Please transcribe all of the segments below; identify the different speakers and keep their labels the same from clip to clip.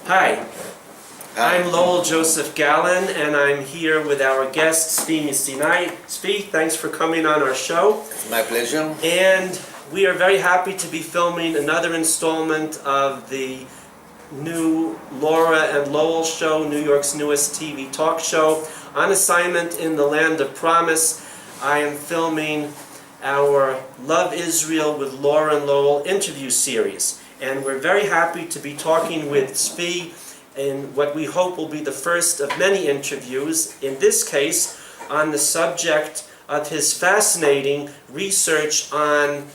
Speaker 1: Hi,
Speaker 2: Hi.
Speaker 1: I'm Lowell Joseph Gallin, and I'm here with our guest, Tsvi Misinai. Tsvi, thanks for coming on our show.
Speaker 2: It's my pleasure.
Speaker 1: And we are very happy to be filming another installment of the new Laura and Lowell show, New York's newest TV talk show. On assignment in the Land of Promise, I am filming our Love Israel with Laura and Lowell interview series. And we're very happy to be talking with Tsvi in what we hope will be the first of many interviews, in this case on the subject of his fascinating research on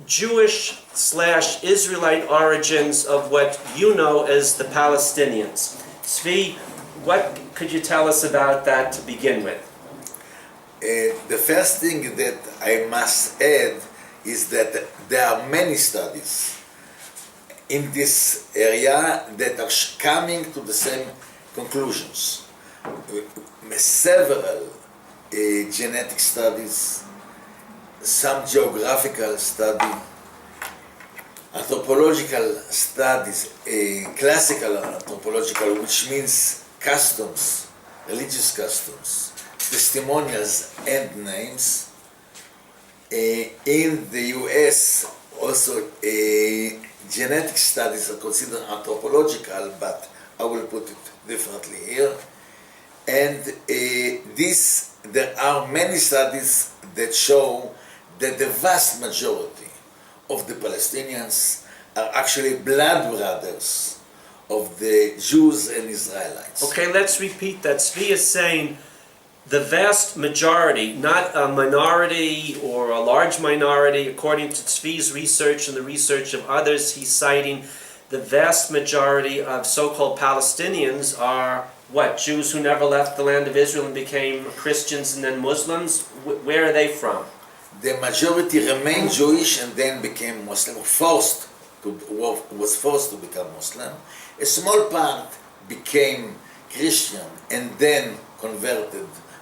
Speaker 1: Jewish/Israelite origins of what you know as the Palestinians. Tsvi, what could you tell us about that to begin with?
Speaker 2: The first thing that I must add is that there are many studies in this area that are coming to the same conclusions. Several genetic studies, some geographical study, anthropological studies, classical anthropological, which means customs, religious customs, testimonials and names. In the US also genetic studies are considered anthropological, but I will put it differently here. And there are many studies that show that the vast majority of the Palestinians are actually blood brothers of the Jews and Israelites.
Speaker 1: Okay, let's repeat that. Tsvi is saying the vast majority, not a minority or a large minority. According to Tsvi's research and the research of others, he's citing the vast majority of so-called Palestinians are what? Jews who never left the land of Israel and became Christians and then Muslims? Where are they from?
Speaker 2: The majority remained Jewish and then became Muslim, was forced to become Muslim. A small part became Christian and then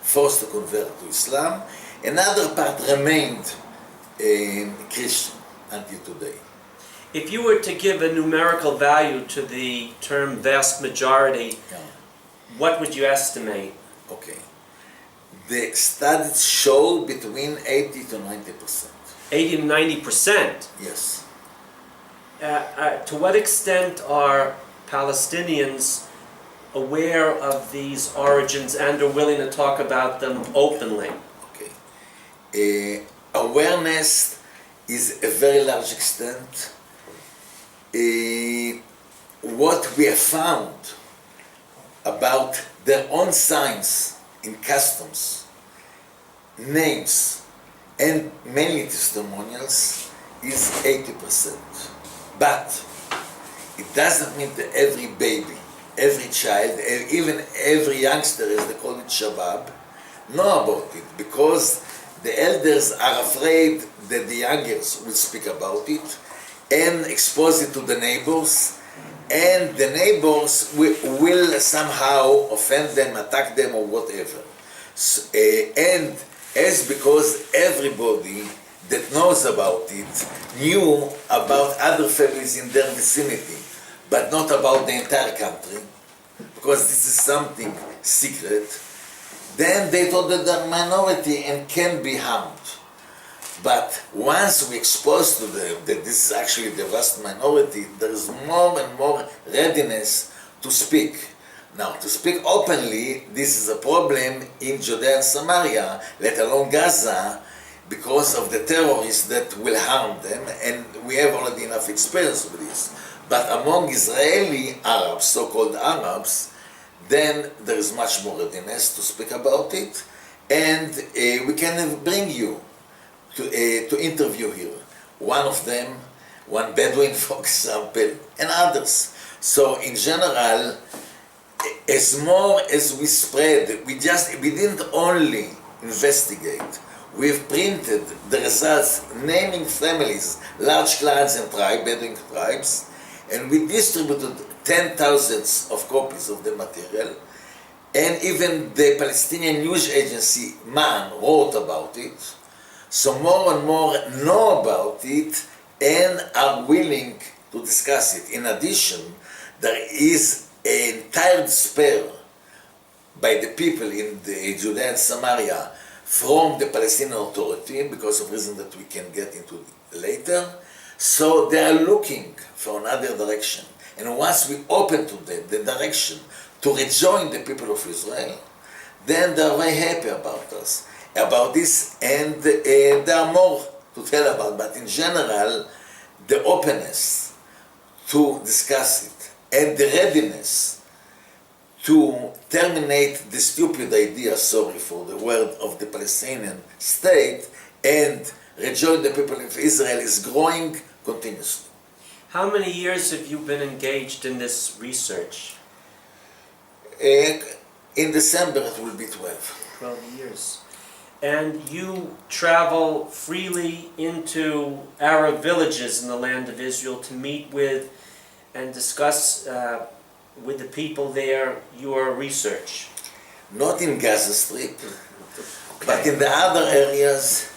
Speaker 2: forced to convert to Islam. Another part remained Christian until today.
Speaker 1: If you were to give a numerical value to the term vast majority, what would you estimate?
Speaker 2: Okay. The studies show between 80 to 90%.
Speaker 1: 80 to 90%?
Speaker 2: Yes.
Speaker 1: To what extent are Palestinians aware of these origins and are willing to talk about them openly?
Speaker 2: Okay. Awareness is a very large extent. What we have found about their own signs in customs, names, and mainly testimonials is 80%. But it doesn't mean that every baby, every child, even every youngster, as they call it, shabab, know about it, because the elders are afraid that the youngers will speak about it and expose it to the neighbors, and the neighbors will somehow offend them, attack them, or whatever. And as because everybody that knows about it knew about other families in their vicinity, but not about the entire country, because this is something secret, then they thought that they're minority and can be harmed. But once we expose to them that this is actually the vast minority, there is more and more readiness to speak. Now, to speak openly, this is a problem in Judea and Samaria, let alone Gaza, because of the terrorists that will harm them, and we have already enough experience with this. But among Israeli Arabs, so-called Arabs, then there is much more readiness to speak about it, and we can bring you to interview here. One of them, one Bedouin, for example, and others. So in general, as more as we spread, we didn't only investigate, we've printed the results naming families, large clans and Bedouin tribes, and we distributed 10,000s of copies of the material, and even the Palestinian news agency, MAN, wrote about it. So more and more know about it and are willing to discuss it. In addition, there is an entire despair by the people in the Judea and Samaria from the Palestinian Authority because of reasons that we can get into later. So they are looking for another direction. And once we open to them the direction to rejoin the people of Israel, then they are very happy about us, about this, and there are more to tell about. But in general, the openness to discuss it and the readiness to terminate the stupid idea, sorry for the word, of the Palestinian state and rejoin the people of Israel is growing continuously.
Speaker 1: How many years have you been engaged in this research?
Speaker 2: In December it will be 12.
Speaker 1: 12 years. And you travel freely into Arab villages in the land of Israel to meet with and discuss with the people there your research.
Speaker 2: Not in Gaza Strip, but in the other areas.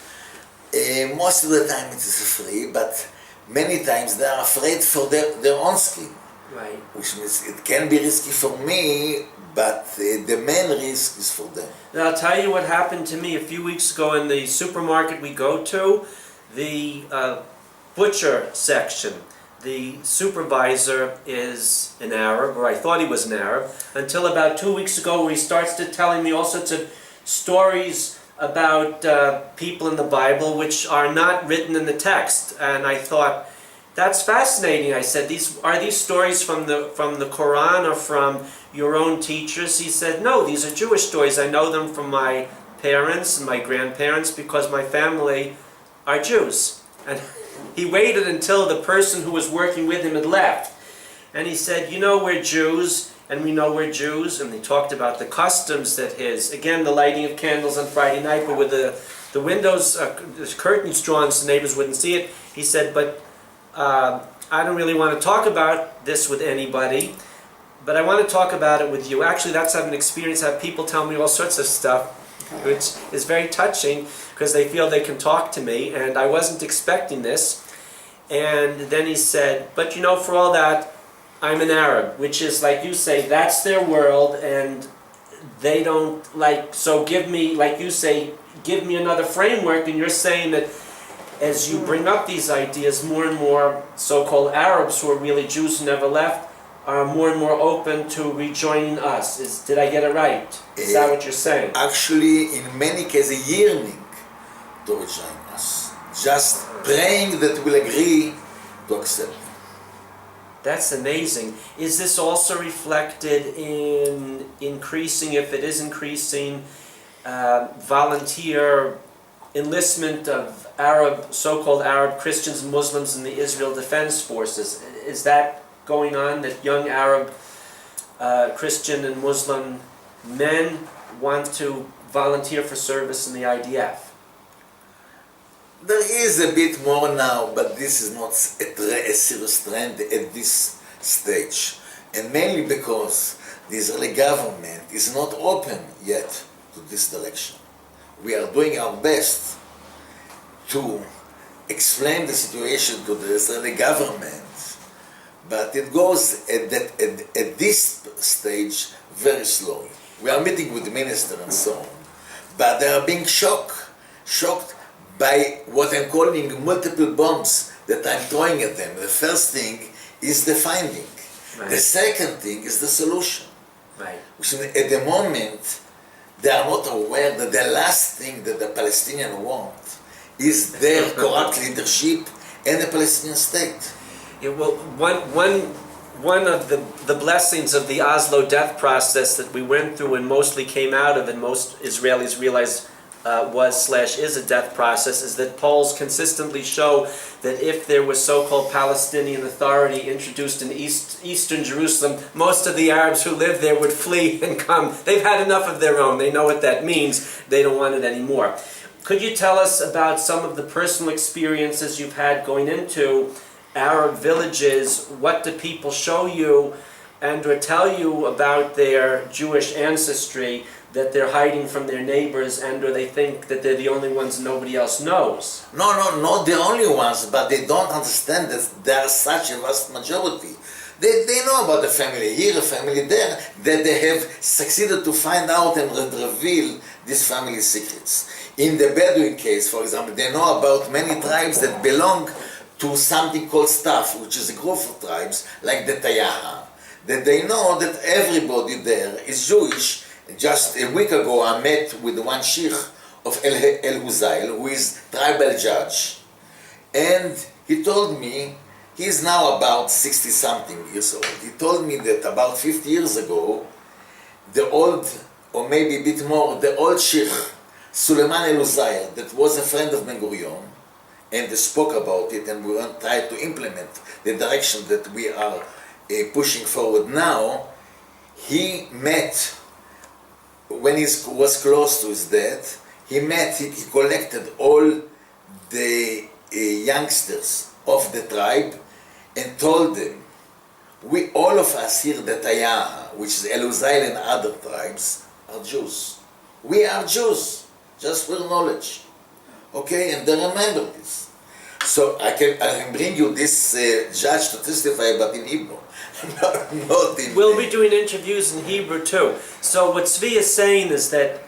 Speaker 2: Most of the time it is free, but many times they are afraid for their own skin.
Speaker 1: Right.
Speaker 2: Which means it can be risky for me, but the main risk is for them.
Speaker 1: Now I'll tell you what happened to me a few weeks ago in the supermarket we go to, the butcher section. The supervisor is an Arab, or I thought he was an Arab, until about 2 weeks ago where he starts to telling me all sorts of stories about people in the Bible which are not written in the text. And I thought, that's fascinating. I said, are these stories from the Quran or from your own teachers? He said, no, these are Jewish stories. I know them from my parents and my grandparents because my family are Jews. And he waited until the person who was working with him had left. And he said, you know, we're Jews, and we know we're Jews. And they talked about the customs that again, the lighting of candles on Friday night, but with the windows, the curtains drawn so neighbors wouldn't see it. He said, but I don't really want to talk about this with anybody, but I want to talk about it with you. Actually, that's an experience. I have people tell me all sorts of stuff, which is very touching because they feel they can talk to me, and I wasn't expecting this. And then he said, but you know, for all that, I'm an Arab, which is, like you say, that's their world, and they don't like, so give me, like you say, give me another framework, and you're saying that as you bring up these ideas, more and more so-called Arabs who are really Jews who never left are more and more open to rejoining us. Did I get it right? Is that what you're saying?
Speaker 2: Actually, in many cases, yearning to rejoin us. Just praying that we'll agree to accept them.
Speaker 1: That's amazing. Is this also reflected in increasing, if it is increasing, volunteer enlistment of so-called Arab Christians and Muslims in the Israel Defense Forces? Is that going on, that young Arab Christian and Muslim men want to volunteer for service in the IDF?
Speaker 2: There is a bit more now, but this is not a serious trend at this stage. And mainly because the Israeli government is not open yet to this direction. We are doing our best to explain the situation to the Israeli government, but it goes at this stage very slowly. We are meeting with the minister and so on, but they are being shocked by what I'm calling multiple bombs that I'm throwing at them. The first thing is the finding. Right. The second thing is the solution.
Speaker 1: Right.
Speaker 2: Which at the moment, they are not aware that the last thing that the Palestinians want is their corrupt leadership and the Palestinian state.
Speaker 1: Yeah, well, one of the blessings of the Oslo death process that we went through and mostly came out of, and most Israelis realized is a death process, is that polls consistently show that if there was so-called Palestinian Authority introduced in eastern Jerusalem, most of the Arabs who live there would flee and come. They've had enough of their own. They know what that means. They don't want it anymore. Could you tell us about some of the personal experiences you've had going into Arab villages? What do people show you and or tell you about their Jewish ancestry that they're hiding from their neighbors, and or they think that they're the only ones nobody else knows?
Speaker 2: No, not the only ones, but they don't understand that there are such a vast majority. They know about the family here, a family there, that they have succeeded to find out and reveal these family secrets. In the Bedouin case, for example, they know about many tribes that belong to something called staff, which is a group of tribes, like the Tayaha, that they know that everybody there is Jewish. Just a week ago, I met with one sheikh of El Huzail, who is tribal judge, and he told me, he is now about 60-something years old. He told me that about 50 years ago, the old, or maybe a bit more, the old sheikh, Suleiman El Huzail, that was a friend of Ben Gurion, and they spoke about it, and we tried to implement the direction that we are pushing forward now. He met, when he was close to his death, he collected all the youngsters of the tribe and told them, we, all of us here, the Tayaha, which is El Huzail and other tribes, are Jews. We are Jews, just for knowledge. Okay, and they remember this. So I can bring you this judge to testify, but in Hebrew. Not in
Speaker 1: We'll be doing interviews in Hebrew too. So what Tsvi is saying is that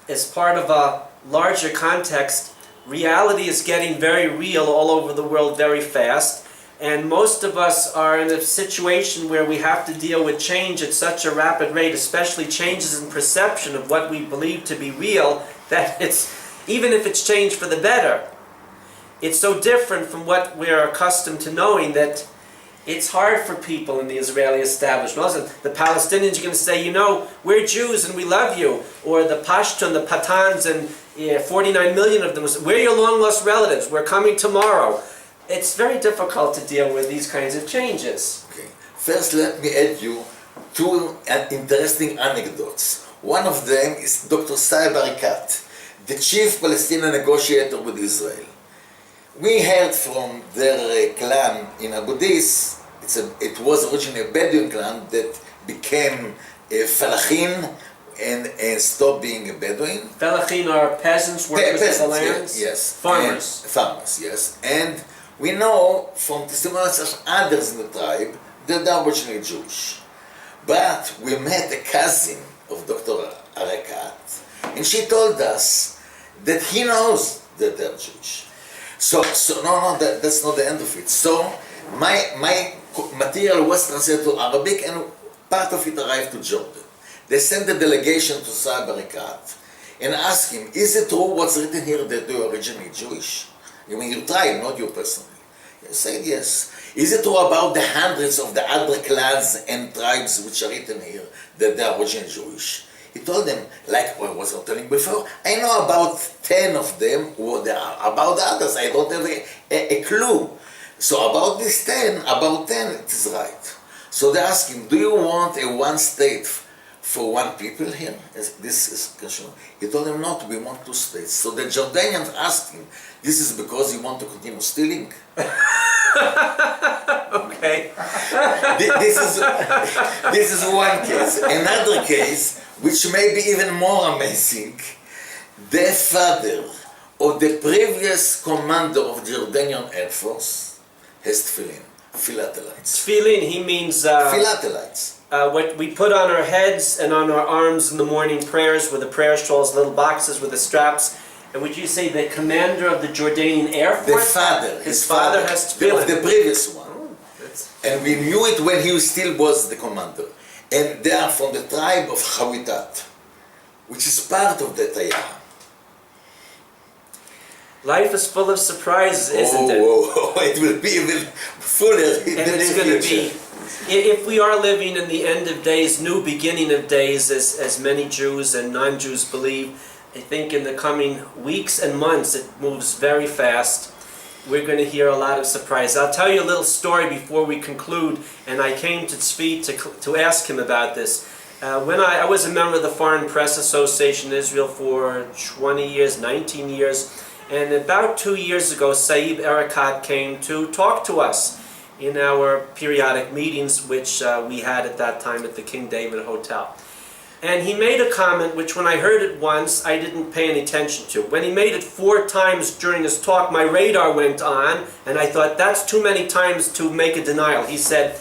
Speaker 1: as part of a larger context, reality is getting very real all over the world very fast, and most of us are in a situation where we have to deal with change at such a rapid rate, especially changes in perception of what we believe to be real, that it's, even if it's changed for the better, it's so different from what we're accustomed to knowing that it's hard for people in the Israeli establishment. Listen, the Palestinians are going to say, you know, we're Jews and we love you. Or the Pashtun, the Pathans, and 49 million of them will say, we're your long-lost relatives. We're coming tomorrow. It's very difficult to deal with these kinds of changes.
Speaker 2: Okay. First, let me add you two interesting anecdotes. One of them is Dr. Saeb Arikat, the chief Palestinian negotiator with Israel. We heard from their clan in Abu Dis. It was originally a Bedouin clan that became a Falachin and stopped being a Bedouin.
Speaker 1: Falachin are peasants, workers of the lands?
Speaker 2: Yes.
Speaker 1: Farmers.
Speaker 2: Farmers, yes. And we know from testimonials of others in the tribe that they are originally Jewish. But we met a cousin of Dr. Arikat, and she told us that he knows that they're Jewish. So that's not the end of it. So my material was translated to Arabic, and part of it arrived to Jordan. They sent a delegation to Saeb Arikat and asked him, is it true what's written here that they are originally Jewish? You mean your tribe, not you personally? He said yes. Is it true about the hundreds of the other clans and tribes which are written here that they are originally Jewish? He told them, like I was telling before, I know about 10 of them who they are. About the others, I don't have a clue. So about these 10, it is right. So they asked him, do you want a one state for one people here? This is question. He told them, no, we want two states. So the Jordanians asked him, this is because you want to continue stealing?
Speaker 1: Okay.
Speaker 2: This is one case. Another case, which may be even more amazing, the father of the previous commander of the Jordanian Air Force has tefillin, philatelites.
Speaker 1: Tefillin, he means
Speaker 2: Philatelites.
Speaker 1: what we put on our heads and on our arms in the morning prayers with the prayer shawls, little boxes with the straps. And would you say the commander of the Jordanian Air Force?
Speaker 2: The father.
Speaker 1: His father has tefillin.
Speaker 2: Of the previous one.
Speaker 1: Oh,
Speaker 2: and we knew it when he still was the commander. And they are from the tribe of Chawitat, which is part of the Tayaha.
Speaker 1: Life is full of surprises, isn't it?
Speaker 2: It will be even fuller in
Speaker 1: and
Speaker 2: the
Speaker 1: it's
Speaker 2: near
Speaker 1: going to
Speaker 2: future.
Speaker 1: be, if we are living in the end of days, new beginning of days, as many Jews and non-Jews believe, I think in the coming weeks and months it moves very fast. We're going to hear a lot of surprises. I'll tell you a little story before we conclude, and I came to Tsvi to ask him about this. When I was a member of the Foreign Press Association in Israel for 20 years, 19 years, and about 2 years ago, Saeb Arikat came to talk to us in our periodic meetings, which we had at that time at the King David Hotel. And he made a comment which, when I heard it once, I didn't pay any attention to. When he made it 4 times during his talk, my radar went on, and I thought, that's too many times to make a denial. He said,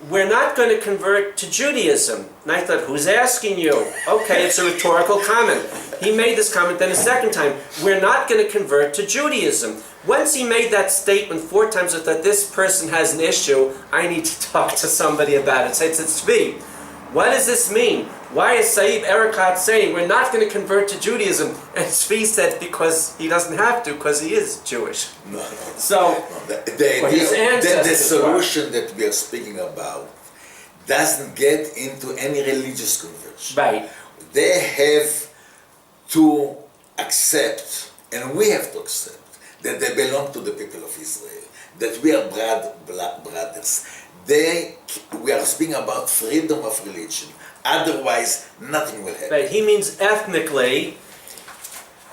Speaker 1: we're not going to convert to Judaism. And I thought, who's asking you? Okay, it's a rhetorical comment. He made this comment then a second time, we're not going to convert to Judaism. Once he made that statement 4 times, I thought, this person has an issue, I need to talk to somebody about it. So I said, Tzvi, what does this mean? Why is Saib Erekat saying we're not going to convert to Judaism? And Tzvi said because he doesn't have to, because he is Jewish.
Speaker 2: No.
Speaker 1: So,
Speaker 2: the solution that we are speaking about doesn't get into any religious conversion.
Speaker 1: Right.
Speaker 2: They have to accept, and we have to accept, that they belong to the people of Israel, that we are brothers. We are speaking about freedom of religion. Otherwise, nothing will happen.
Speaker 1: Right. He means ethnically,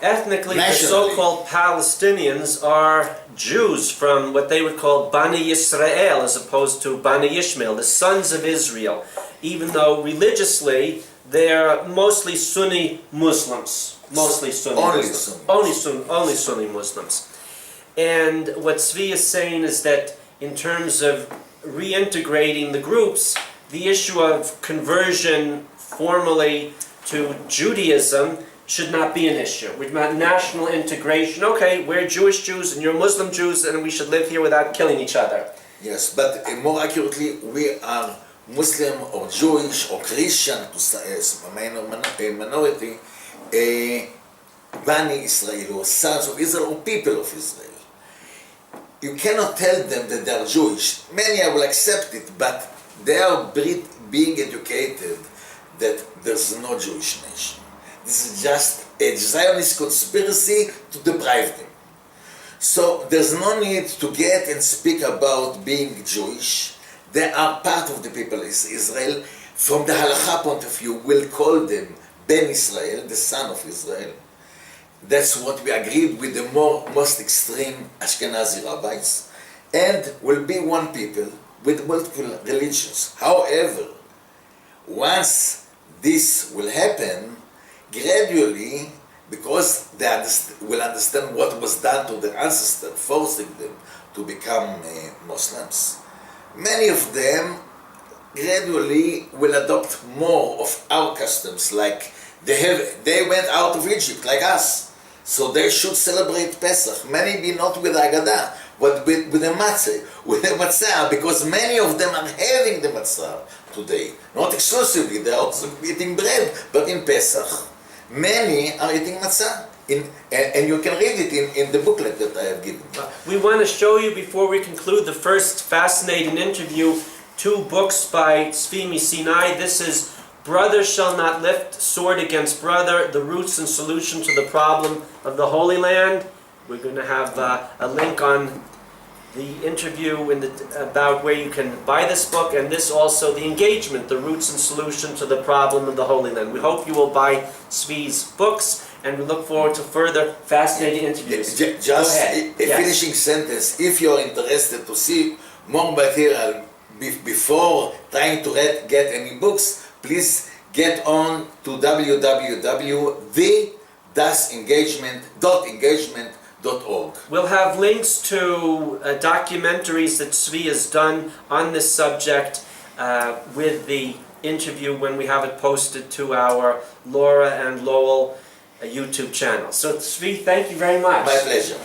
Speaker 1: the so-called Palestinians are Jews from what they would call Bani Yisrael as opposed to Bani Ishmael, the sons of Israel, even though religiously they're mostly Sunni Muslims. Mostly Sunni Muslims. Only Sunni Muslims. And what Tzvi is saying is that in terms of reintegrating the groups, the issue of conversion formally to Judaism should not be an issue. We're about national integration. Okay, we're Jewish Jews and you're Muslim Jews and we should live here without killing each other.
Speaker 2: Yes, but more accurately, we are Muslim or Jewish or Christian, to a minority, Bani Israel or sons of Israel or people of Israel. You cannot tell them that they are Jewish. Many will accept it, but they are being educated that there's no Jewish nation. This is just a Zionist conspiracy to deprive them. So there's no need to get and speak about being Jewish. They are part of the people of Israel. From the halakha point of view, we'll call them Ben Israel, the son of Israel. That's what we agreed with the most extreme Ashkenazi rabbis, and will be one people with multiple religions. However, once this will happen, gradually, because they will understand what was done to their ancestors, forcing them to become Muslims, many of them gradually will adopt more of our customs, like they went out of Egypt like us. So they should celebrate Pesach. Maybe not with Haggadah, but with the matzah, because many of them are having the matzah today. Not exclusively, they are also eating bread, but in Pesach, many are eating matzah. And you can read it in the booklet that I have given.
Speaker 1: We want to show you, before we conclude the first fascinating interview, 2 books by Tsvi Misinai. This is Brother Shall Not Lift Sword Against Brother, The Roots and Solution to the Problem of the Holy Land. We're going to have a link on the interview about where you can buy this book, and this also, The Engagement, The Roots and Solution to the Problem of the Holy Land. We hope you will buy Tzvi's books, and we look forward to further fascinating interviews.
Speaker 2: Just a finishing sentence. If you're interested to see more material before trying to get any books, please get on to www.engagement.org.
Speaker 1: We'll have links to documentaries that Tzvi has done on this subject with the interview when we have it posted to our Laura and Lowell YouTube channel. So Tzvi, thank you very much.
Speaker 2: My pleasure.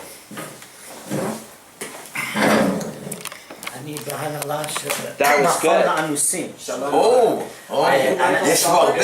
Speaker 1: That was good.
Speaker 2: יש פה הרבה.